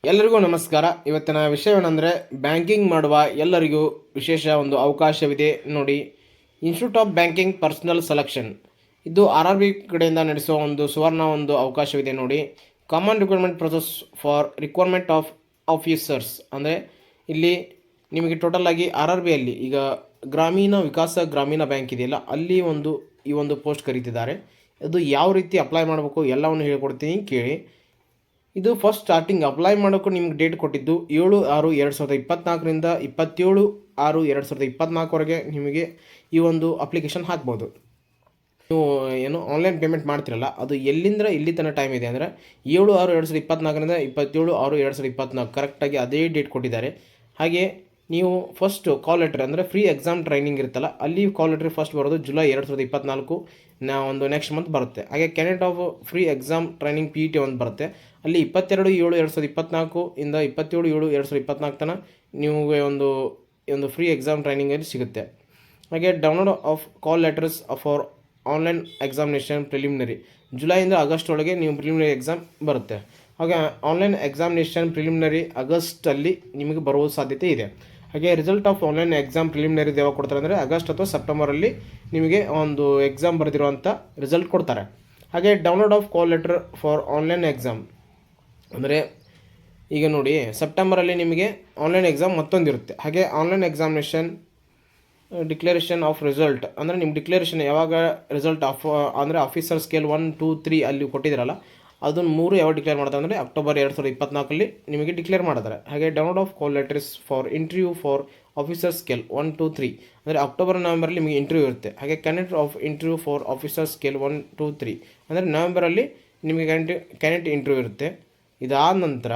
ಎಲ್ಲರಿಗೂ ನಮಸ್ಕಾರ. ಇವತ್ತಿನ ವಿಷಯವೇನೆಂದರೆ ಬ್ಯಾಂಕಿಂಗ್ ಮಾಡುವ ಎಲ್ಲರಿಗೂ ವಿಶೇಷ ಒಂದು ಅವಕಾಶವಿದೆ ನೋಡಿ. Institute of banking personal selection ಇದು RRB ಕಡೆಯಿಂದ ನಡೆಸುವ ಒಂದು ಸುವರ್ಣ ಒಂದು ಅವಕಾಶವಿದೆ ನೋಡಿ. Common requirement process for requirement of officers ಅಂದರೆ ಇಲ್ಲಿ ನಿಮಗೆ ಟೋಟಲ್ ಆಗಿ RRBಯಲ್ಲಿ ಈಗ ಗ್ರಾಮೀಣ ವಿಕಾಸ ಗ್ರಾಮೀಣ ಬ್ಯಾಂಕ್ ಇದೆಯಲ್ಲ, ಅಲ್ಲಿ ಈ ಒಂದು ಪೋಸ್ಟ್ ಕರೀತಿದ್ದಾರೆ. ಅದು ಯಾವ ರೀತಿ ಅಪ್ಲೈ ಮಾಡಬೇಕು ಎಲ್ಲವನ್ನು ಹೇಳ್ಕೊಡ್ತೀನಿ ಕೇಳಿ. ಇದು ಫಸ್ಟ್ ಸ್ಟಾರ್ಟಿಂಗ್ ಅಪ್ಲೈ ಮಾಡೋಕ್ಕೂ ನಿಮ್ಗೆ ಡೇಟ್ ಕೊಟ್ಟಿದ್ದು 7/6/2024ರಿಂದ 27/6/2024ವರೆಗೆ ನಿಮಗೆ ಈ ಒಂದು ಅಪ್ಲಿಕೇಶನ್ ಹಾಕ್ಬೋದು. ನೀವು ಏನು ಆನ್ಲೈನ್ ಪೇಮೆಂಟ್ ಮಾಡ್ತಿರಲ್ಲ, ಅದು ಎಲ್ಲಿಂದ ಇಲ್ಲಿ ತನಕ ಟೈಮ್ ಇದೆ ಅಂದರೆ 7/6/2024ರಿಂದ 27/6/2024 ಕರೆಕ್ಟಾಗಿ ಅದೇ ಡೇಟ್ ಕೊಟ್ಟಿದ್ದಾರೆ. ಹಾಗೆ ನೀವು ಫಸ್ಟ್ ಕಾಲ್ ಲೆಟ್ರ್ ಅಂದರೆ ಫ್ರೀ ಎಕ್ಸಾಮ್ ಟ್ರೈನಿಂಗ್ ಇರುತ್ತಲ್ಲ, ಅಲ್ಲಿ ಕಾಲ್ ಲೆಟ್ರ್ ಫಸ್ಟ್ ಬರೋದು ಜುಲೈ 2024 ಒಂದು ನೆಕ್ಸ್ಟ್ ಮಂತ್ ಬರುತ್ತೆ. ಹಾಗೆ candidate of free exam training PET ಒಂದು ಬರುತ್ತೆ, ಅಲ್ಲಿ 22/7/2024 ಇಂದ 27/7/2024 ತನಕ ನಿಮಗೆ ಒಂದು ಫ್ರೀ ಎಕ್ಸಾಮ್ ಟ್ರೈನಿಂಗಲ್ಲಿ ಸಿಗುತ್ತೆ. ಹಾಗೆ download of call letters for online examination preliminary ಜುಲೈಯಿಂದ ಆಗಸ್ಟ್ ಒಳಗೆ ನೀವು ಪ್ರಿಲಿಮಿನರಿ ಎಕ್ಸಾಮ್ ಬರುತ್ತೆ. ಹಾಗೆ ಆನ್ಲೈನ್ ಎಕ್ಸಾಮಿನೇಷನ್ ಪ್ರಿಲಿಮಿನರಿ ಆಗಸ್ಟಲ್ಲಿ ನಿಮಗೆ ಬರುವ ಸಾಧ್ಯತೆ ಇದೆ. ಹಾಗೆ result of online exam preliminary ಯಾವಾಗ ಕೊಡ್ತಾರೆ ಅಂದರೆ ಆಗಸ್ಟ್ ಅಥವಾ ಸೆಪ್ಟೆಂಬರಲ್ಲಿ ನಿಮಗೆ ಒಂದು ಎಕ್ಸಾಮ್ ಬರೆದಿರುವಂಥ ರಿಸಲ್ಟ್ ಕೊಡ್ತಾರೆ. ಹಾಗೆ download of call letter for online exam ಅಂದರೆ ಈಗ ನೋಡಿ ಸೆಪ್ಟೆಂಬರಲ್ಲಿ ನಿಮಗೆ ಆನ್ಲೈನ್ ಎಕ್ಸಾಮ್ ಮತ್ತೊಂದಿರುತ್ತೆ. ಹಾಗೆ online examination declaration of result ಅಂದರೆ ನಿಮ್ಮ ಡಿಕ್ಲರೇಷನ್ ಯಾವಾಗ ರಿಸಲ್ಟ್ ಅಂದರೆ ಆಫೀಸರ್ ಸ್ಕೇಲ್ 1, 2, 3 ಅಲ್ಲಿ ಕೊಟ್ಟಿದ್ದೀರಲ್ಲ, ಅದನ್ನು 3 ಯಾವಾಗ ಡಿಕ್ಲೇರ್ ಮಾಡ್ತಾರೆ ಅಂದರೆ ಅಕ್ಟೋಬರ್ 2024 ನಿಮಗೆ ಡಿಕ್ಲೇರ್ ಮಾಡ್ತಾರೆ. ಹಾಗೆ download of call letters for interview for officer scale 1, 2, 3 ಅಂದರೆ ಅಕ್ಟೋಬರ್ ನವೆಂಬರಲ್ಲಿ ನಿಮಗೆ ಇಂಟರ್ವ್ಯೂ ಇರುತ್ತೆ. ಹಾಗೆ candidate of interview for officer scale 1, 2, 3 ಅಂದರೆ ನವೆಂಬರಲ್ಲಿ ನಿಮಗೆ ಕ್ಯಾಂಡಿಡೇಟ್ ಇಂಟರ್ವ್ಯೂ ಇರುತ್ತೆ. ಇದಾದ ನಂತರ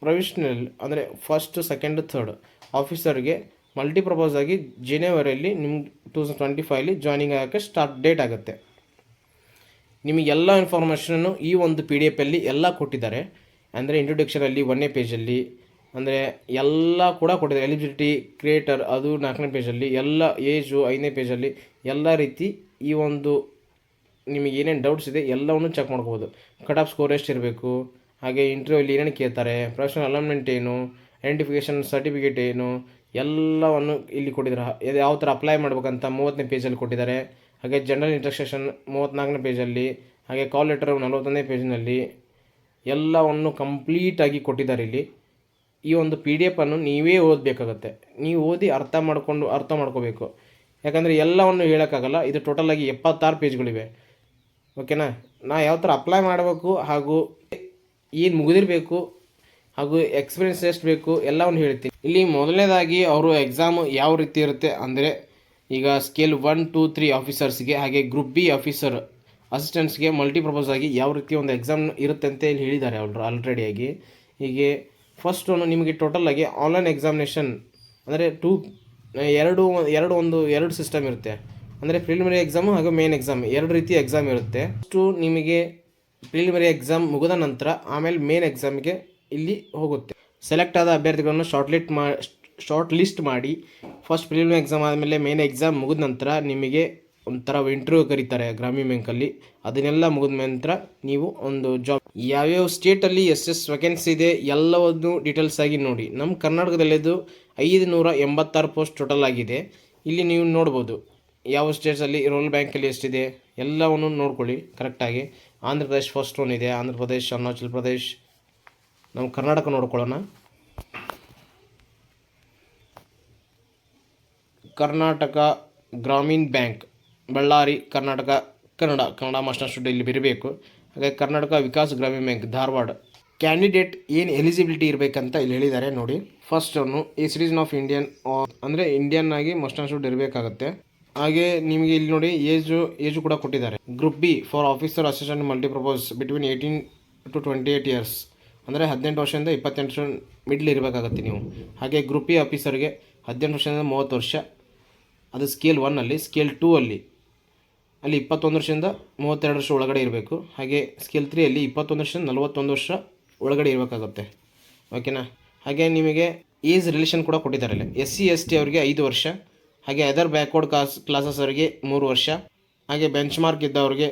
ಪ್ರೊವಿಷನಲ್ ಅಂದರೆ ಫಸ್ಟ್, ಸೆಕೆಂಡ್, ಥರ್ಡ್ ಆಫೀಸರ್ಗೆ ಮಲ್ಟಿಪರ್ಪಸ್ ಆಗಿ ಜನವರಿಯಲ್ಲಿ ನಿಮ್ಗೆ 2025 ಜಾಯ್ನಿಂಗ್ ಆಗೋಕ್ಕೆ ಸ್ಟಾರ್ಟ್ ಡೇಟ್ ಆಗುತ್ತೆ. ನಿಮಗೆಲ್ಲ ಇನ್ಫಾರ್ಮೇಷನ್ನು ಈ ಒಂದು PDF ಎಲ್ಲ ಕೊಟ್ಟಿದ್ದಾರೆ. ಅಂದರೆ ಇಂಟ್ರೊಡಕ್ಷನಲ್ಲಿ 1ನೇ ಪೇಜಲ್ಲಿ ಅಂದರೆ ಎಲ್ಲ ಕೂಡ ಕೊಟ್ಟಿದ್ದಾರೆ. ಎಲಿಜಿಬಿಲಿಟಿ ಕ್ರಿಯೇಟರ್ ಅದು 4ನೇ ಪೇಜಲ್ಲಿ, ಎಲ್ಲ ಏಜು 5ನೇ ಪೇಜಲ್ಲಿ, ಎಲ್ಲ ರೀತಿ ಈ ಒಂದು ನಿಮಗೆ ಏನೇನು ಡೌಟ್ಸ್ ಇದೆ ಎಲ್ಲವನ್ನು ಚೆಕ್ ಮಾಡ್ಕೋಬೋದು. ಕಟ್ ಆಫ್ ಸ್ಕೋರ್ ಎಷ್ಟು ಇರಬೇಕು, ಹಾಗೆ ಇಂಟರ್ವ್ಯೂಲ್ಲಿ ಏನೇನು ಕೇಳ್ತಾರೆ, ಪ್ರೊಫೆಷನಲ್ ಅಲೈನ್ಮೆಂಟ್ ಏನು, ಐಡೆಂಟಿಫಿಕೇಷನ್ ಸರ್ಟಿಫಿಕೇಟ್ ಏನು, ಎಲ್ಲವನ್ನು ಇಲ್ಲಿ ಕೊಟ್ಟಿದ್ದಾರೆ. ಯಾವ ಥರ ಅಪ್ಲೈ ಮಾಡ್ಬೇಕಂತ 30ನೇ ಪೇಜಲ್ಲಿ ಕೊಟ್ಟಿದ್ದಾರೆ. ಹಾಗೆ ಜನರಲ್ ಇಂಟ್ರಕ್ಷನ್ 34ನೇ ಪೇಜಲ್ಲಿ, ಹಾಗೆ ಕಾಲ್ ಲೆಟರ್ 41ನೇ ಪೇಜ್ನಲ್ಲಿ ಎಲ್ಲವನ್ನು ಕಂಪ್ಲೀಟಾಗಿ ಕೊಟ್ಟಿದ್ದಾರೆ. ಇಲ್ಲಿ ಈ ಒಂದು PDF ನೀವೇ ಓದಬೇಕಾಗತ್ತೆ. ನೀವು ಓದಿ ಅರ್ಥ ಮಾಡ್ಕೋಬೇಕು. ಯಾಕಂದರೆ ಎಲ್ಲವನ್ನು ಹೇಳೋಕ್ಕಾಗಲ್ಲ. ಇದು ಟೋಟಲಾಗಿ 76 ಪೇಜ್ಗಳಿವೆ. ಓಕೆನಾ? ನಾ ಯಾವ ಥರ ಅಪ್ಲೈ ಮಾಡಬೇಕು ಹಾಗೂ ಏನು ಮುಗಿದಿರಬೇಕು ಹಾಗೂ ಎಕ್ಸ್ಪೀರಿಯನ್ಸ್ ಎಷ್ಟು ಬೇಕು ಎಲ್ಲವನ್ನು ಹೇಳ್ತೀನಿ. ಇಲ್ಲಿ ಮೊದಲನೇದಾಗಿ ಅವರು ಎಕ್ಸಾಮು ಯಾವ ರೀತಿ ಇರುತ್ತೆ ಅಂದರೆ ಈಗ ಸ್ಕೇಲ್ 1, 2, 3 ಆಫೀಸರ್ಸ್ಗೆ, ಹಾಗೆ ಗ್ರೂಪ್ B ಆಫೀಸರ್ ಅಸಿಸ್ಟೆಂಟ್ಸ್ಗೆ ಮಲ್ಟಿಪರ್ಪಸ್ ಆಗಿ ಯಾವ ರೀತಿ ಒಂದು ಎಕ್ಸಾಮ್ ಇರುತ್ತೆ ಅಂತ ಇಲ್ಲಿ ಹೇಳಿದ್ದಾರೆ ಆಲ್ರೆಡಿಯಾಗಿ. ಹೀಗೆ ಫಸ್ಟ್ ನಿಮಗೆ ಟೋಟಲಾಗಿ ಆನ್ಲೈನ್ ಎಕ್ಸಾಮಿನೇಷನ್ ಅಂದರೆ ಎರಡು ಸಿಸ್ಟಮ್ ಇರುತ್ತೆ. ಅಂದರೆ ಪ್ರಿಲಿಮಿನರಿ ಎಕ್ಸಾಮು ಹಾಗೂ ಮೇನ್ ಎಕ್ಸಾಮ್ 2 ರೀತಿ ಎಕ್ಸಾಮ್ ಇರುತ್ತೆ. ಫಸ್ಟು ನಿಮಗೆ ಪ್ರಿಲಿಮಿನರಿ ಎಕ್ಸಾಮ್ ಮುಗಿದ ನಂತರ ಆಮೇಲೆ ಮೇನ್ ಎಕ್ಸಾಮ್ಗೆ ಇಲ್ಲಿ ಹೋಗುತ್ತೆ. ಸೆಲೆಕ್ಟ್ ಆದ ಅಭ್ಯರ್ಥಿಗಳನ್ನು ಶಾರ್ಟ್ ಲಿಸ್ಟ್ ಮಾಡಿ ಫಸ್ಟ್ ಪ್ರಿಲಿಮಿನರಿ ಎಕ್ಸಾಮ್ ಆದಮೇಲೆ ಮೇನ್ ಎಕ್ಸಾಮ್ ಮುಗಿದ ನಂತರ ನಿಮಗೆ ಒಂಥರ ಇಂಟರ್ವ್ಯೂ ಕರೀತಾರೆ ಗ್ರಾಮೀಣ ಬ್ಯಾಂಕಲ್ಲಿ. ಅದನ್ನೆಲ್ಲ ಮುಗಿದ ನಂತರ ನೀವು ಒಂದು ಜಾಬ್ ಯಾವ್ಯಾವ ಸ್ಟೇಟಲ್ಲಿ ಎಷ್ಟೆಷ್ಟು ವೇಕೆನ್ಸಿ ಇದೆ ಎಲ್ಲವನ್ನು ಡೀಟೇಲ್ಸ್ ಆಗಿ ನೋಡಿ. ನಮ್ಮ ಕರ್ನಾಟಕದಲ್ಲಿದ್ದು 586 ಪೋಸ್ಟ್ ಟೋಟಲ್ ಆಗಿದೆ. ಇಲ್ಲಿ ನೀವು ನೋಡ್ಬೋದು ಯಾವ ಸ್ಟೇಟ್ಸಲ್ಲಿ ರೂರಲ್ ಬ್ಯಾಂಕಲ್ಲಿ ಎಷ್ಟಿದೆ ಎಲ್ಲವನ್ನು ನೋಡ್ಕೊಳ್ಳಿ ಕರೆಕ್ಟಾಗಿ. ಆಂಧ್ರ ಪ್ರದೇಶ್ ಫಸ್ಟ್ ಒನ್ ಇದೆ, ಆಂಧ್ರ ಪ್ರದೇಶ್, ಅರುಣಾಚಲ್ ಪ್ರದೇಶ್. ನಮ್ಮ ಕರ್ನಾಟಕ ನೋಡ್ಕೊಳ್ಳೋಣ. Karnataka Grameen bank Ballari, Karnataka, Kannada master studio ಇಲ್ಲಿ ಬರಬೇಕು. ಹಾಗೆ ಕರ್ನಾಟಕ ವಿಕಾಸ್ ಗ್ರಾಮೀಣ ಬ್ಯಾಂಕ್ ಧಾರವಾಡ. ಕ್ಯಾಂಡಿಡೇಟ್ ಏನು ಎಲಿಜಿಬಿಲಿಟಿ ಇರಬೇಕಂತ ಇಲ್ಲಿ ಹೇಳಿದ್ದಾರೆ ನೋಡಿ. ಫಸ್ಟ್ ಅವನು ಈ ಸಿಟಿಸನ್ ಆಫ್ ಇಂಡಿಯನ್ ಅಂದರೆ ಇಂಡಿಯನ್ ಆಗಿ ಮಾಸ್ಟರ್ ಸ್ಟುಡಿಯೋ ಇರಬೇಕಾಗುತ್ತೆ. ಹಾಗೆ ನಿಮಗೆ ಇಲ್ಲಿ ನೋಡಿ ಏಜು ಕೂಡ ಕೊಟ್ಟಿದ್ದಾರೆ. Group B for officer assistant multipurpose between 18 to 28 years ಅಂದರೆ 18 ವರ್ಷದಿಂದ 28 ವರ್ಷ ಮಿಡ್ಲ್ ಇರಬೇಕಾಗತ್ತೆ ನೀವು. ಹಾಗೆ ಗ್ರೂಪ್ A ಆಫೀಸರ್ಗೆ 18 ವರ್ಷದಿಂದ 30 ವರ್ಷ, ಅದು ಸ್ಕೇಲ್ 1ಅಲ್ಲಿ. ಸ್ಕೇಲ್ 2 ಅಲ್ಲಿ 21 ವರ್ಷದಿಂದ 32 ವರ್ಷ ಒಳಗಡೆ ಇರಬೇಕು. ಹಾಗೆ ಸ್ಕೇಲ್ 3 ಅಲ್ಲಿ 21 ವರ್ಷದಿಂದ 41 ವರ್ಷ ಒಳಗಡೆ ಇರಬೇಕಾಗುತ್ತೆ. ಓಕೆನಾ? ಹಾಗೆ ನಿಮಗೆ ಏಜ್ ರಿಲೇಷನ್ ಕೂಡ ಕೊಟ್ಟಿದ್ದಾರೆ. SC ST ಅವರಿಗೆ 5 ವರ್ಷ, ಹಾಗೆ ಅದರ್ ಬ್ಯಾಕ್ವರ್ಡ್ ಕ್ಲಾಸಸ್ ಅವರಿಗೆ 3 ವರ್ಷ, ಹಾಗೆ ಬೆಂಚ್ ಮಾರ್ಕ್ ಇದ್ದವ್ರಿಗೆ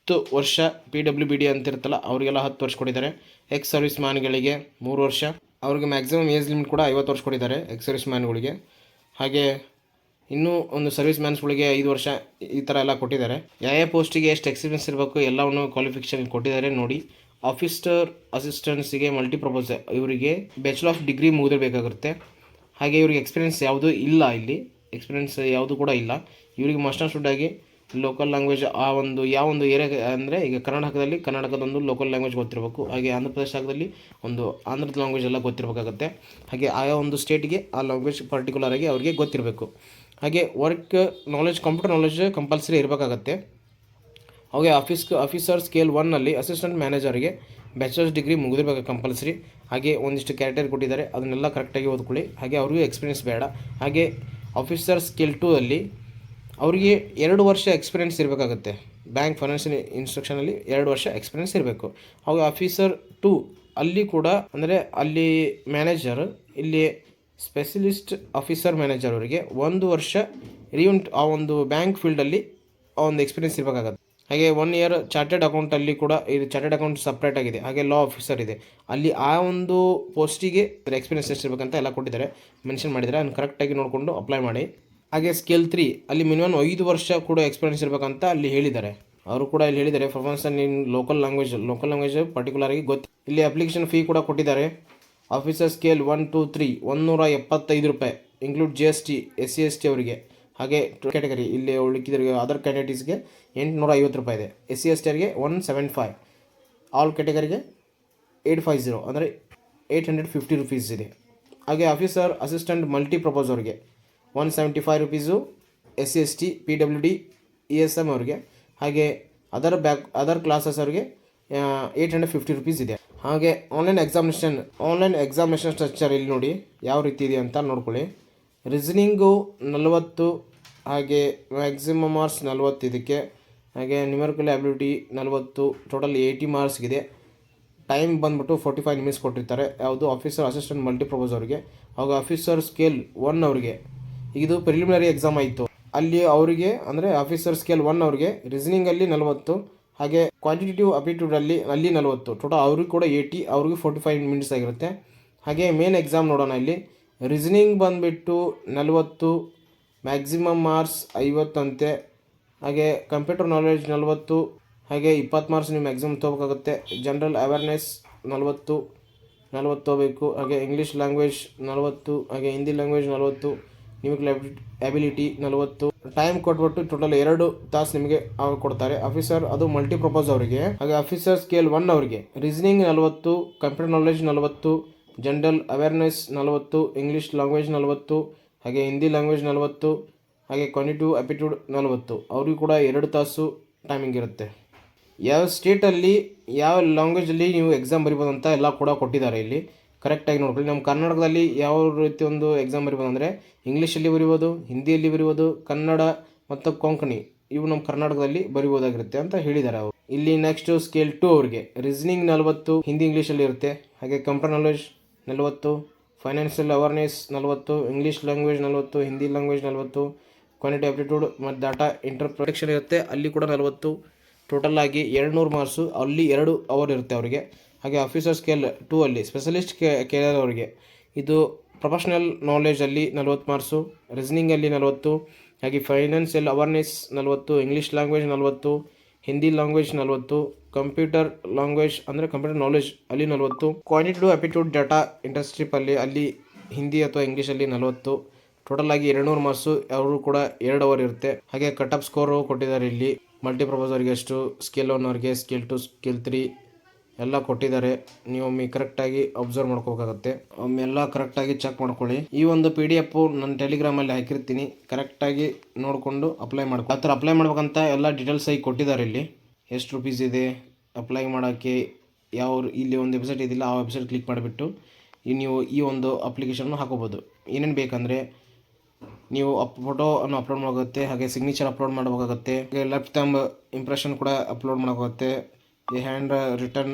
10 ವರ್ಷ PWBD ಅಂತ ಇರುತ್ತಲ್ಲ ಅವರಿಗೆಲ್ಲ 10 ವರ್ಷ ಕೊಟ್ಟಿದ್ದಾರೆ. ಎಕ್ಸ್ ಸರ್ವಿಸ್ ಮ್ಯಾನ್ಗಳಿಗೆ 3 ವರ್ಷ, ಅವ್ರಿಗೆ ಮ್ಯಾಕ್ಸಿಮಮ್ ಏಜ್ ಲಿಮಿಟ್ ಕೂಡ 50 ವರ್ಷ ಕೊಟ್ಟಿದ್ದಾರೆ ಎಕ್ಸ್ ಸರ್ವಿಸ್ ಮ್ಯಾನ್ಗಳಿಗೆ. ಹಾಗೆ ಇನ್ನೂ ಒಂದು ಸರ್ವಿಸ್ ಮ್ಯಾನ್ಸ್ಗಳಿಗೆ 5 ವರ್ಷ ಈ ಥರ ಎಲ್ಲ ಕೊಟ್ಟಿದ್ದಾರೆ. ಯಾವ ಪೋಸ್ಟಿಗೆ ಎಷ್ಟು ಎಕ್ಸ್ಪೀರಿಯನ್ಸ್ ಇರಬೇಕು ಎಲ್ಲವನ್ನು ಕ್ವಾಲಿಫಿಕೇಷನ್ ಕೊಟ್ಟಿದ್ದಾರೆ ನೋಡಿ. ಆಫೀಸರ್ ಅಸಿಸ್ಟೆಂಟ್ಸಿಗೆ ಮಲ್ಟಿಪರ್ಪಸ್ ಇವರಿಗೆ ಬ್ಯಾಚುಲರ್ ಆಫ್ ಡಿಗ್ರಿ ಮುಗಿದಿರಬೇಕಾಗುತ್ತೆ. ಹಾಗೆ ಇವ್ರಿಗೆ ಎಕ್ಸ್ಪೀರಿಯನ್ಸ್ ಯಾವುದೂ ಇಲ್ಲ, ಇಲ್ಲಿ ಎಕ್ಸ್ಪೀರಿಯನ್ಸ್ ಯಾವುದು ಕೂಡ ಇಲ್ಲ. ಇವರಿಗೆ ಮಸ್ಟ್ ಆ್ಯಂಡ್ ಶುಡ್ ಆಗಿ ಲೋಕಲ್ ಲ್ಯಾಂಗ್ವೇಜ್ ಆ ಒಂದು ಯಾವ ಒಂದು ಏರಿಯಾ ಅಂದರೆ ಈಗ ಕರ್ನಾಟಕದಲ್ಲಿ ಕನ್ನಡಕದೊಂದು ಲೋಕಲ್ ಲ್ಯಾಂಗ್ವೇಜ್ ಗೊತ್ತಿರಬೇಕು. ಹಾಗೆ ಆಂಧ್ರ ಪ್ರದೇಶದಲ್ಲಿ ಒಂದು ಆಂಧ್ರದ ಲ್ಯಾಂಗ್ವೇಜ್ ಎಲ್ಲ ಗೊತ್ತಿರಬೇಕಾಗುತ್ತೆ. ಹಾಗೆ ಆಯಾ ಒಂದು ಸ್ಟೇಟ್ಗೆ ಆ ಲ್ಯಾಂಗ್ವೇಜ್ ಪರ್ಟಿಕ್ಯುಲರ್ ಆಗಿ ಅವರಿಗೆ ಗೊತ್ತಿರಬೇಕು. ಹಾಗೆ work knowledge, computer knowledge compulsory ಇರಬೇಕಾಗತ್ತೆ. ಹಾಗೆ ಆಫೀಸರ್ ಸ್ಕೇಲ್ 1ನಲ್ಲಿ ಅಸಿಸ್ಟೆಂಟ್ ಮ್ಯಾನೇಜರ್ಗೆ ಬ್ಯಾಚುಲರ್ಸ್ ಡಿಗ್ರಿ ಮುಗಿದಿರಬೇಕು ಕಂಪಲ್ಸರಿ. ಹಾಗೆ ಒಂದಿಷ್ಟು ಕ್ಯಾರೆಕ್ಟರ್ ಕೊಟ್ಟಿದ್ದಾರೆ, ಅದನ್ನೆಲ್ಲ ಕರೆಕ್ಟಾಗಿ ಓದ್ಕೊಳ್ಳಿ. ಹಾಗೆ ಅವ್ರಿಗೂ ಎಕ್ಸ್ಪೀರಿಯನ್ಸ್ ಬೇಡ. ಹಾಗೆ ಆಫೀಸರ್ ಸ್ಕೇಲ್ 2ಅಲ್ಲಿ ಅವರಿಗೆ 2 ವರ್ಷ ಎಕ್ಸ್ಪೀರಿಯನ್ಸ್ ಇರಬೇಕಾಗುತ್ತೆ. ಬ್ಯಾಂಕ್ ಫೈನಾನ್ಷಿಯಲ್ ಇನ್ಸ್ಟ್ರಕ್ಷನಲ್ಲಿ 2 ವರ್ಷ ಎಕ್ಸ್ಪೀರಿಯನ್ಸ್ ಇರಬೇಕು. ಹಾಗೆ ಆಫೀಸರ್ 2 ಅಲ್ಲಿ ಕೂಡ ಅಂದರೆ ಅಲ್ಲಿ ಮ್ಯಾನೇಜರ್, ಇಲ್ಲಿ ಸ್ಪೆಷಲಿಸ್ಟ್ ಆಫೀಸರ್ ಮ್ಯಾನೇಜರ್ ಅವರಿಗೆ 1 ವರ್ಷ ಆ ಒಂದು ಬ್ಯಾಂಕ್ ಫೀಲ್ಡಲ್ಲಿ ಆ ಒಂದು ಎಕ್ಸ್ಪೀರಿಯನ್ಸ್ ಇರಬೇಕಾಗುತ್ತೆ. ಹಾಗೆ 1 ಇಯರ್ ಚಾರ್ಟೆಡ್ ಅಕೌಂಟಲ್ಲಿ ಕೂಡ ಇದು ಚಾರ್ಟೆಡ್ ಅಕೌಂಟ್ ಸಪ್ರೇಟ್ ಆಗಿದೆ. ಹಾಗೆ ಲಾ ಆಫೀಸರ್ ಇದೆ, ಅಲ್ಲಿ ಆ ಒಂದು ಪೋಸ್ಟಿಗೆ ಎಕ್ಸ್ಪೀರಿಯನ್ಸ್ ಎಷ್ಟಿರಬೇಕಂತ ಎಲ್ಲ ಕೊಟ್ಟಿದ್ದಾರೆ, ಮೆನ್ಷನ್ ಮಾಡಿದ್ದಾರೆ. ಅದನ್ನು ಕರೆಕ್ಟಾಗಿ ನೋಡಿಕೊಂಡು ಅಪ್ಲೈ ಮಾಡಿ. ಹಾಗೆ ಸ್ಕೇಲ್ 3 ಅಲ್ಲಿ ಮಿನಿಮಮ್ 5 ವರ್ಷ ಕೂಡ ಎಕ್ಸ್ಪೀರಿಯನ್ಸ್ ಇರಬೇಕಂತ ಅಲ್ಲಿ ಹೇಳಿದ್ದಾರೆ. ಅವರು ಕೂಡ ಇಲ್ಲಿ ಹೇಳಿದ್ದಾರೆ profession in local language particular ಆಗಿ ಗೊತ್ತು. ಇಲ್ಲಿ ಅಪ್ಲಿಕೇಶನ್ ಫೀ ಕೂಡ ಕೊಟ್ಟಿದ್ದಾರೆ. ಆಫೀಸರ್ ಸ್ಕೇಲ್ 1, 2, 3 175 ರೂಪಾಯಿ ಇನ್ಕ್ಲೂಡ್ GST, SC/ST ಅವರಿಗೆ. ಹಾಗೆ ಕ್ಯಾಟಗರಿ ಇಲ್ಲಿ ಉಳಿಕಿದರಿಗೆ ಅದರ್ ಕ್ಯಾಂಡಿಡೇಟ್ಸ್ಗೆ 850 ರೂಪಾಯಿ ಇದೆ. SC/ST ಅವರಿಗೆ 175, ಆಲ್ ಕ್ಯಾಟಗರಿಗೆ 850 ಅಂದರೆ 850 ರೂಪೀಸ್ ಇದೆ. ಹಾಗೆ ಆಫೀಸರ್ ಅಸಿಸ್ಟೆಂಟ್ ಮಲ್ಟಿಪರ್ಪಸ್ ಅವರಿಗೆ 175 ರೂಪೀಸು, SC/ST, PWD, ESM ಅವರಿಗೆ. ಹಾಗೆ ಅದರ್ ಕ್ಲಾಸಸ್ ಅವರಿಗೆ 850 ರೂಪೀಸ್ ಇದೆ. ಹಾಗೆ ಆನ್ಲೈನ್ ಎಕ್ಸಾಮಿನೇಷನ್ ಸ್ಟ್ರಕ್ಚರ್ ಇಲ್ಲಿ ನೋಡಿ ಯಾವ ರೀತಿ ಇದೆ ಅಂತ ನೋಡ್ಕೊಳ್ಳಿ. ರೀಸನಿಂಗು 40, ಹಾಗೆ ಮ್ಯಾಕ್ಸಿಮಮ್ ಮಾರ್ಕ್ಸ್ 40 ಇದಕ್ಕೆ. ಹಾಗೆ ನ್ಯೂಮರಿಕಲ್ ಅಬಿಲಿಟಿ 40, ಟೋಟಲ್ 80 ಮಾರ್ಕ್ಸ್ಗಿದೆ. ಟೈಮ್ ಬಂದುಬಿಟ್ಟು 45 ನಿಮಿಷಸ್ ಕೊಟ್ಟಿರ್ತಾರೆ. ಯಾವುದು ಆಫೀಸರ್ ಅಸಿಸ್ಟೆಂಟ್ ಮಲ್ಟಿಪರ್ಪಸ್ ಅವರಿಗೆ. ಹಾಗೂ ಆಫೀಸರ್ ಸ್ಕೇಲ್ 1 ಅವರಿಗೆ ಇದು ಪ್ರಿಲಿಮಿನರಿ ಎಕ್ಸಾಮ್ ಆಯಿತು. ಅಲ್ಲಿ ಅವರಿಗೆ ಅಂದರೆ ಆಫೀಸರ್ ಸ್ಕೇಲ್ 1 ಅವರಿಗೆ ರೀಸನಿಂಗಲ್ಲಿ 40, ಹಾಗೆ ಕ್ವಾಂಟಿಟೇಟಿವ್ ಅಪ್ಟಿಟ್ಯೂಡಲ್ಲಿ 40, ಟೋಟಲ್ ಅವ್ರಿಗೆ ಕೂಡ 80, ಅವ್ರಿಗೆ 45 ಮಿನಿಟ್ಸ್ ಆಗಿರುತ್ತೆ. ಹಾಗೆ ಮೇನ್ ಎಕ್ಸಾಮ್ ನೋಡೋಣ. ಇಲ್ಲಿ ರೀಸನಿಂಗ್ ಬಂದುಬಿಟ್ಟು 40, ಮ್ಯಾಕ್ಸಿಮಮ್ ಮಾರ್ಕ್ಸ್ 50 ಅಂತೆ. ಹಾಗೆ ಕಂಪ್ಯೂಟರ್ ನಾಲೆಡ್ಜ್ 40, ಹಾಗೆ 20 ಮಾರ್ಕ್ಸ್ ನೀವು ಮ್ಯಾಕ್ಸಿಮಮ್ ತೊಗೋಬೇಕಾಗುತ್ತೆ. ಜನರಲ್ ಅವೇರ್ನೆಸ್ 40 ತೊಗೋಬೇಕು. ಹಾಗೆ ಇಂಗ್ಲೀಷ್ ಲ್ಯಾಂಗ್ವೇಜ್ 40, ಹಾಗೆ ಹಿಂದಿ ಲ್ಯಾಂಗ್ವೇಜ್ 40, ನಿಮಗೆ ಅಬಿಲಿಟಿ 40. ಟೈಮ್ ಕೊಟ್ಬಿಟ್ಟು ಟೋಟಲ್ 2 ತಾಸು ನಿಮಗೆ ಕೊಡ್ತಾರೆ. ಆಫೀಸರ್ ಅದು ಮಲ್ಟಿಪರ್ಪಸ್ ಅವರಿಗೆ. ಹಾಗೆ ಆಫೀಸರ್ ಸ್ಕೇಲ್ 1 ಅವರಿಗೆ reasoning 40, computer knowledge 40, general awareness 40, English language 40, ಹಾಗೆ ಹಿಂದಿ ಲ್ಯಾಂಗ್ವೇಜ್ 40, ಹಾಗೆ ಕಾಗ್ನಿಟಿವ್ ಆಪ್ಟಿಟ್ಯೂಡ್ 40. ಅವ್ರಿಗೂ ಕೂಡ 2 ತಾಸು ಟೈಮಿಂಗ್ ಇರುತ್ತೆ. ಯಾವ ಸ್ಟೇಟಲ್ಲಿ ಯಾವ ಲ್ಯಾಂಗ್ವೇಜಲ್ಲಿ ನೀವು ಎಕ್ಸಾಮ್ ಬರಿಬೋದು ಅಂತ ಎಲ್ಲ ಕೂಡ ಕೊಟ್ಟಿದ್ದಾರೆ ಇಲ್ಲಿ. ಕರೆಕ್ಟಾಗಿ ನೋಡ್ಕೊಳ್ಳಿ. ನಮ್ಮ ಕರ್ನಾಟಕದಲ್ಲಿ ಯಾವ ರೀತಿ ಒಂದು ಎಕ್ಸಾಮ್ ಬರಿಬೋದು ಅಂದರೆ ಇಂಗ್ಲೀಷಲ್ಲಿ ಬರಿಬೋದು, ಹಿಂದಿಯಲ್ಲಿ ಬರಿಬೋದು, ಕನ್ನಡ ಮತ್ತು ಕೊಂಕಣಿ ಇವು ನಮ್ಮ ಕರ್ನಾಟಕದಲ್ಲಿ ಬರಿಬೋದಾಗಿರುತ್ತೆ ಅಂತ ಹೇಳಿದ್ದಾರೆ ಅವರು. ಇಲ್ಲಿ ನೆಕ್ಸ್ಟು ಸ್ಕೇಲ್ 2 ಅವರಿಗೆ ರೀಸನಿಂಗ್ 40, ಹಿಂದಿ ಇಂಗ್ಲೀಷಲ್ಲಿ ಇರುತ್ತೆ. ಹಾಗೆ computer knowledge 40, financial awareness 40, English language 40, Hindi language 40, quantity aptitude ಮತ್ತು ಡಾಟಾ ಇಂಟರ್ಪ್ರಿಟೇಷನ್ ಇರುತ್ತೆ, ಅಲ್ಲಿ ಕೂಡ 40. ಟೋಟಲ್ ಆಗಿ 200 ಮಾರ್ಕ್ಸು, ಅಲ್ಲಿ 2 ಅವರ್ ಇರುತ್ತೆ ಅವರಿಗೆ. ಹಾಗೆ ಆಫೀಸರ್ ಸ್ಕೇಲ್ 2 ಅಲ್ಲಿ ಸ್ಪೆಷಲಿಸ್ಟ್ ಕೇಳರ್ ಅವರಿಗೆ ಇದು ಪ್ರೊಫೆಷ್ನಲ್ ನಾಲೆಜಲ್ಲಿ 40 ಮಾರ್ಕ್ಸು, ರೀಸನಿಂಗಲ್ಲಿ 40, ಹಾಗೆ financial awareness 40, English language 40, Hindi language 40, computer language ಅಂದರೆ ಕಂಪ್ಯೂಟರ್ ನಾಲೆಜ್ ಅಲ್ಲಿ 40, ಕ್ವಾಂಟಿಟಿವ್ ಆಪ್ಟಿಟ್ಯೂಡ್ ಡಾಟಾ ಇಂಟರ್ಸ್ಟ್ರಿಪ್ ಅಲ್ಲಿ ಹಿಂದಿ ಅಥವಾ ಇಂಗ್ಲೀಷಲ್ಲಿ 40. ಟೋಟಲ್ ಆಗಿ 200 ಮಾರ್ಕ್ಸು, ಅವರು ಕೂಡ 2 ಅವರ್ ಇರುತ್ತೆ. ಹಾಗೆ ಕಟ್ ಆಫ್ ಸ್ಕೋರು ಕೊಟ್ಟಿದ್ದಾರೆ ಇಲ್ಲಿ. ಮಲ್ಟಿಪರ್ಪಸ್ ಅವರಿಗೆ ಎಷ್ಟು, ಸ್ಕೇಲ್ 1 ಅವರಿಗೆ, ಸ್ಕೇಲ್ 2, ಸ್ಕೇಲ್ 3 ಎಲ್ಲ ಕೊಟ್ಟಿದ್ದಾರೆ. ನೀವು ಒಮ್ಮೆ ಕರೆಕ್ಟಾಗಿ ಅಬ್ಸರ್ವ್ ಮಾಡ್ಕೋಬೇಕಾಗತ್ತೆ. ಒಮ್ಮೆಲ್ಲ ಕರೆಕ್ಟಾಗಿ ಚೆಕ್ ಮಾಡ್ಕೊಳ್ಳಿ. ಈ ಒಂದು PDF ನನ್ನ ಟೆಲಿಗ್ರಾಮಲ್ಲಿ ಹಾಕಿರ್ತೀನಿ, ಕರೆಕ್ಟಾಗಿ ನೋಡಿಕೊಂಡು ಅಪ್ಲೈ ಮಾಡ್ಕೊ. ಆ ಥರ ಅಪ್ಲೈ ಮಾಡ್ಬೇಕಂತ ಎಲ್ಲ ಡೀಟೇಲ್ಸ್ ಆಗಿ ಕೊಟ್ಟಿದ್ದಾರೆ ಇಲ್ಲಿ. ಎಷ್ಟು ರೂಪೀಸ್ ಇದೆ ಅಪ್ಲೈ ಮಾಡೋಕ್ಕೆ, ಇಲ್ಲಿ ಒಂದು ವೆಬ್ಸೈಟ್ ಇದಿಲ್ಲ, ಆ ವೆಬ್ಸೈಟ್ ಕ್ಲಿಕ್ ಮಾಡಿಬಿಟ್ಟು ನೀವು ಈ ಒಂದು ಅಪ್ಲಿಕೇಶನ್ನು ಹಾಕೋಬೋದು. ಏನೇನು ಬೇಕಂದರೆ ನೀವು ಫೋಟೋವನ್ನು ಅಪ್ಲೋಡ್ ಮಾಡೋಗುತ್ತೆ, ಹಾಗೆ ಸಿಗ್ನೇಚರ್ ಅಪ್ಲೋಡ್ ಮಾಡಬೇಕಾಗುತ್ತೆ, ಹಾಗೆ ಲೆಫ್ಟ್ ಥಂಬ್ ಇಂಪ್ರೆಷನ್ ಕೂಡ ಅಪ್ಲೋಡ್ ಮಾಡೋಕ್ಕಾಗುತ್ತೆ, ಈ hand written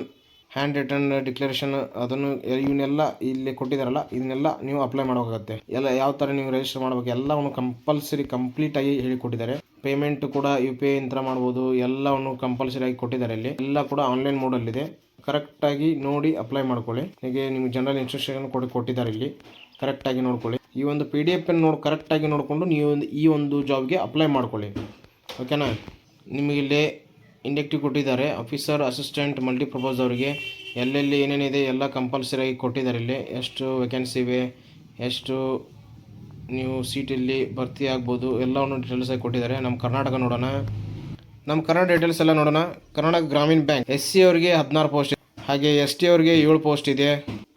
hand written declaration ಅದನ್ನು ಇವನ್ನೆಲ್ಲ ಇಲ್ಲಿ ಕೊಟ್ಟಿದ್ದಾರಲ್ಲ ಇದನ್ನೆಲ್ಲ ನೀವು ಅಪ್ಲೈ ಮಾಡಬೇಕಾಗತ್ತೆ. ಎಲ್ಲ ಯಾವ ಥರ ನೀವು ರಿಜಿಸ್ಟರ್ ಮಾಡಬೇಕು ಎಲ್ಲವನ್ನು ಕಂಪಲ್ಸರಿ ಕಂಪ್ಲೀಟಾಗಿ ಹೇಳಿಕೊಟ್ಟಿದ್ದಾರೆ. ಪೇಮೆಂಟ್ ಕೂಡ UPI ಯಂತ್ರ ಮಾಡ್ಬೋದು, ಎಲ್ಲವನ್ನು ಕಂಪಲ್ಸರಿ ಆಗಿ ಕೊಟ್ಟಿದ್ದಾರೆ. ಇಲ್ಲಿ ಎಲ್ಲ ಕೂಡ ಆನ್ಲೈನ್ ಮೋಡಲ್ಲಿದೆ. ಕರೆಕ್ಟಾಗಿ ನೋಡಿ ಅಪ್ಲೈ ಮಾಡ್ಕೊಳ್ಳಿ. ಹೀಗೆ ನಿಮ್ಗೆ ಜನರಲ್ ಇನ್ಸ್ಟ್ರಕ್ಷನ್ ಕೊಟ್ಟಿದ್ದಾರೆ. ಇಲ್ಲಿ ಕರೆಕ್ಟಾಗಿ ನೋಡ್ಕೊಳ್ಳಿ. ಈ ಒಂದು PDF ಕರೆಕ್ಟಾಗಿ ನೋಡಿಕೊಂಡು ನೀವು ಈ ಒಂದು ಜಾಬ್ಗೆ ಅಪ್ಲೈ ಮಾಡ್ಕೊಳ್ಳಿ. ಓಕೆನಾ. ನಿಮಗಿಲ್ಲಿ ಇಂಡಕ್ಟಿವ್ ಕೊಟ್ಟಿದ್ದಾರೆ. ಆಫೀಸರ್ ಅಸಿಸ್ಟೆಂಟ್ ಮಲ್ಟಿಪರ್ಪಸ್ ಅವರಿಗೆ ಎಲ್ಲೆಲ್ಲಿ ಏನೇನಿದೆ ಎಲ್ಲ ಕಂಪಲ್ಸರಿ ಆಗಿ ಕೊಟ್ಟಿದ್ದಾರೆ. ಇಲ್ಲಿ ಎಷ್ಟು ವೇಕೆನ್ಸಿ ಇವೆ, ಎಷ್ಟು ನೀವು ಸೀಟಲ್ಲಿ ಭರ್ತಿ ಆಗ್ಬೋದು ಎಲ್ಲವನ್ನು ಡೀಟೇಲ್ಸ್ ಆಗಿ ಕೊಟ್ಟಿದ್ದಾರೆ. ನಮ್ಮ ಕರ್ನಾಟಕ ನೋಡೋಣ. ನಮ್ಮ ಕರ್ನಾಟಕ ಡೀಟೇಲ್ಸ್ ಎಲ್ಲ ನೋಡೋಣ. ಕರ್ನಾಟಕ ಗ್ರಾಮೀಣ ಬ್ಯಾಂಕ್ SC ಅವರಿಗೆ 16 ಪೋಸ್ಟ್, ಹಾಗೆ ST ಅವರಿಗೆ 7 ಪೋಸ್ಟ್ ಇದೆ.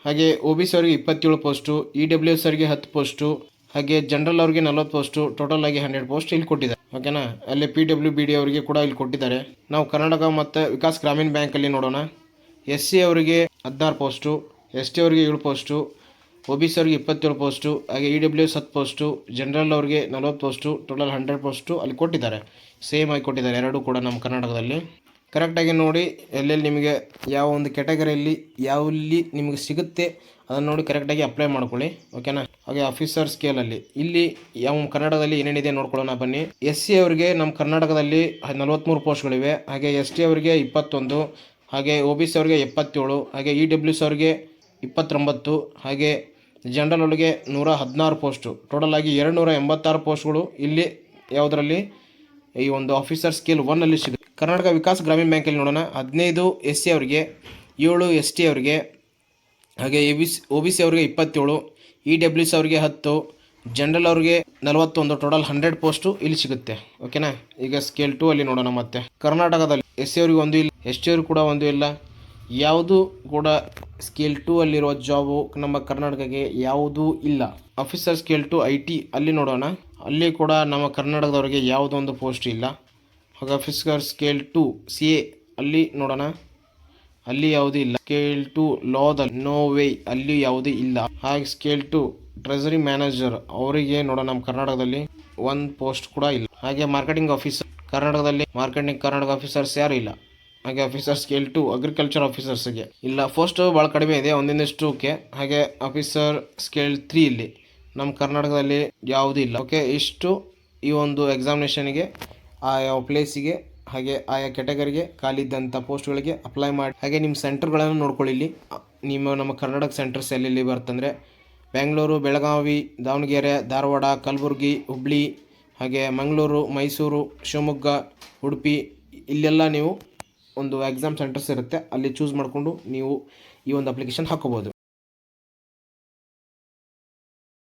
ಹಾಗೆ OBC ಅವರಿಗೆ 27 ಪೋಸ್ಟು, EWS ಅವರಿಗೆ 10 ಪೋಸ್ಟು, ಹಾಗೆ ಜನರಲ್ ಅವರಿಗೆ 40 ಪೋಸ್ಟು, ಟೋಟಲ್ ಆಗಿ 100 ಪೋಸ್ಟ್ ಇಲ್ಲಿ ಕೊಟ್ಟಿದ್ದಾರೆ. ಓಕೆನಾ. ಅಲ್ಲಿ PWBD ಅವರಿಗೆ ಕೂಡ ಇಲ್ಲಿ ಕೊಟ್ಟಿದ್ದಾರೆ. ನಾವು ಕರ್ನಾಟಕ ಮತ್ತು ವಿಕಾಸ್ ಗ್ರಾಮೀಣ ಬ್ಯಾಂಕಲ್ಲಿ ನೋಡೋಣ. SC ಅವರಿಗೆ 16 ಪೋಸ್ಟು, ST ಅವರಿಗೆ 7 ಪೋಸ್ಟು, OBC ಅವರಿಗೆ 27 ಪೋಸ್ಟು, ಹಾಗೆ EWS 10 ಪೋಸ್ಟು, ಜನರಲ್ ಅವರಿಗೆ 40 ಪೋಸ್ಟು, ಟೋಟಲ್ 100 ಪೋಸ್ಟು ಅಲ್ಲಿ ಕೊಟ್ಟಿದ್ದಾರೆ. ಸೇಮ್ ಆಗಿ ಕೊಟ್ಟಿದ್ದಾರೆ ಎರಡೂ ಕೂಡ ನಮ್ಮ ಕರ್ನಾಟಕದಲ್ಲಿ. ಕರೆಕ್ಟಾಗಿ ನೋಡಿ ಎಲ್ಲೆಲ್ಲಿ ನಿಮಗೆ ಯಾವ ಒಂದು ಕ್ಯಾಟಗರಿಯಲ್ಲಿ ಯಾವಲ್ಲಿ ನಿಮಗೆ ಸಿಗುತ್ತೆ ಅದನ್ನು ನೋಡಿ ಕರೆಕ್ಟಾಗಿ ಅಪ್ಲೈ ಮಾಡ್ಕೊಳ್ಳಿ. ಓಕೆನಾ. ಹಾಗೆ ಆಫೀಸರ್ ಸ್ಕೇಲಲ್ಲಿ ಇಲ್ಲಿ ಯಾವ ಕರ್ನಾಟಕದಲ್ಲಿ ಏನೇನಿದೆ ನೋಡ್ಕೊಳ್ಳೋಣ ಬನ್ನಿ. SC ಅವರಿಗೆ ನಮ್ಮ ಕರ್ನಾಟಕದಲ್ಲಿ 43 ಪೋಸ್ಟ್ಗಳಿವೆ. ಹಾಗೆ ST ಅವರಿಗೆ 21, ಹಾಗೆ OBC ಅವರಿಗೆ 77, ಹಾಗೆ EWS ಅವರಿಗೆ 29, ಹಾಗೆ ಜನರಲ್ ಅವರಿಗೆ 116 ಪೋಸ್ಟು, ಟೋಟಲ್ ಆಗಿ 286 ಪೋಸ್ಟ್ಗಳು ಇಲ್ಲಿ ಯಾವುದರಲ್ಲಿ ಈ ಒಂದು ಆಫೀಸರ್ ಸ್ಕೇಲ್ 1 ಸಿಗುತ್ತೆ. ಕರ್ನಾಟಕ ವಿಕಾಸ್ ಗ್ರಾಮೀಣ ಬ್ಯಾಂಕಲ್ಲಿ ನೋಡೋಣ. 15 SC ಅವರಿಗೆ, 7 ST ಅವರಿಗೆ, ಹಾಗೆ OBC ಅವರಿಗೆ 27, EWS ಅವರಿಗೆ 10, ಜನರಲ್ ಅವರಿಗೆ 41, ಟೋಟಲ್ 100 ಪೋಸ್ಟು ಇಲ್ಲಿ ಸಿಗುತ್ತೆ. ಓಕೆನಾ. ಈಗ ಸ್ಕೇಲ್ 2 ಅಲ್ಲಿ ನೋಡೋಣ. ಮತ್ತೆ ಕರ್ನಾಟಕದಲ್ಲಿ SC ಅವರಿಗೆ 1 ಇಲ್ಲ, ST ಅವ್ರಿಗೆ ಕೂಡ 1 ಇಲ್ಲ. ಯಾವುದು ಕೂಡ ಸ್ಕೇಲ್ 2 ಅಲ್ಲಿರುವ ಜಾಬು ನಮ್ಮ ಕರ್ನಾಟಕಕ್ಕೆ ಯಾವುದೂ ಇಲ್ಲ. ಆಫೀಸರ್ ಸ್ಕೇಲ್ 2 IT ಅಲ್ಲಿ ನೋಡೋಣ. ಅಲ್ಲಿ ಕೂಡ ನಮ್ಮ ಕರ್ನಾಟಕದವರಿಗೆ ಯಾವುದೊಂದು ಪೋಸ್ಟ್ ಇಲ್ಲ. ಹಾಗೆ ಆಫೀಸರ್ ಸ್ಕೇಲ್ 2 CA ಅಲ್ಲಿ ನೋಡೋಣ. ಅಲ್ಲಿ ಯಾವುದೂ ಇಲ್ಲ. ಸ್ಕೇಲ್ 2 ಲಾದಲ್ಲಿ ನೋ ವೇ ಅಲ್ಲಿ ಯಾವುದೂ ಇಲ್ಲ. ಹಾಗೆ ಸ್ಕೇಲ್ 2 ಟ್ರೆಜರಿ ಮ್ಯಾನೇಜರ್ ಅವರಿಗೆ ನೋಡೋಣ. ನಮ್ಮ ಕರ್ನಾಟಕದಲ್ಲಿ 1 ಪೋಸ್ಟ್ ಕೂಡ ಇಲ್ಲ. ಹಾಗೆ ಮಾರ್ಕೆಟಿಂಗ್ ಆಫೀಸರ್ ಕರ್ನಾಟಕದಲ್ಲಿ ಕರ್ನಾಟಕ ಆಫೀಸರ್ಸ್ ಯಾರು ಇಲ್ಲ. ಹಾಗೆ ಆಫೀಸರ್ ಸ್ಕೇಲ್ 2 ಅಗ್ರಿಕಲ್ಚರ್ ಆಫೀಸರ್ಸ್ಗೆ ಇಲ್ಲ, ಪೋಸ್ಟು ಭಾಳ ಕಡಿಮೆ ಇದೆ ಒಂದಿನಷ್ಟಕ್ಕೆ. ಹಾಗೆ ಆಫೀಸರ್ ಸ್ಕೇಲ್ 3 ಇಲ್ಲಿ ನಮ್ಮ ಕರ್ನಾಟಕದಲ್ಲಿ ಯಾವುದೂ ಇಲ್ಲ. ಓಕೆ. ಇಷ್ಟು ಈ ಒಂದು ಎಕ್ಸಾಮಿನೇಷನ್ಗೆ ಆಯಾ ಪ್ಲೇಸಿಗೆ ಹಾಗೆ ಆಯಾ ಕ್ಯಾಟಗರಿಗೆ ಖಾಲಿ ಇದ್ದಂಥ ಪೋಸ್ಟ್ಗಳಿಗೆ ಅಪ್ಲೈ ಮಾಡಿ. ಹಾಗೆ ನಿಮ್ಮ ಸೆಂಟರ್ಗಳನ್ನು ನೋಡ್ಕೊಳ್ಳಿ. ಇಲ್ಲಿ ನಮ್ಮ ಕರ್ನಾಟಕ ಸೆಂಟರ್ಸ್ ಎಲ್ಲೆಲ್ಲಿ ಬರ್ತಂದರೆ ಬೆಂಗಳೂರು, ಬೆಳಗಾವಿ, ದಾವಣಗೆರೆ, ಧಾರವಾಡ, ಕಲಬುರಗಿ, ಹುಬ್ಳಿ, ಹಾಗೆ ಮಂಗಳೂರು, ಮೈಸೂರು, ಶಿವಮೊಗ್ಗ, ಉಡುಪಿ, ಇಲ್ಲೆಲ್ಲ ನೀವು ಒಂದು ಎಕ್ಸಾಮ್ ಸೆಂಟರ್ಸ್ ಇರುತ್ತೆ. ಅಲ್ಲಿ ಚೂಸ್ ಮಾಡಿಕೊಂಡು ನೀವು ಈ ಒಂದು ಅಪ್ಲಿಕೇಶನ್ ಹಾಕೋಬೋದು.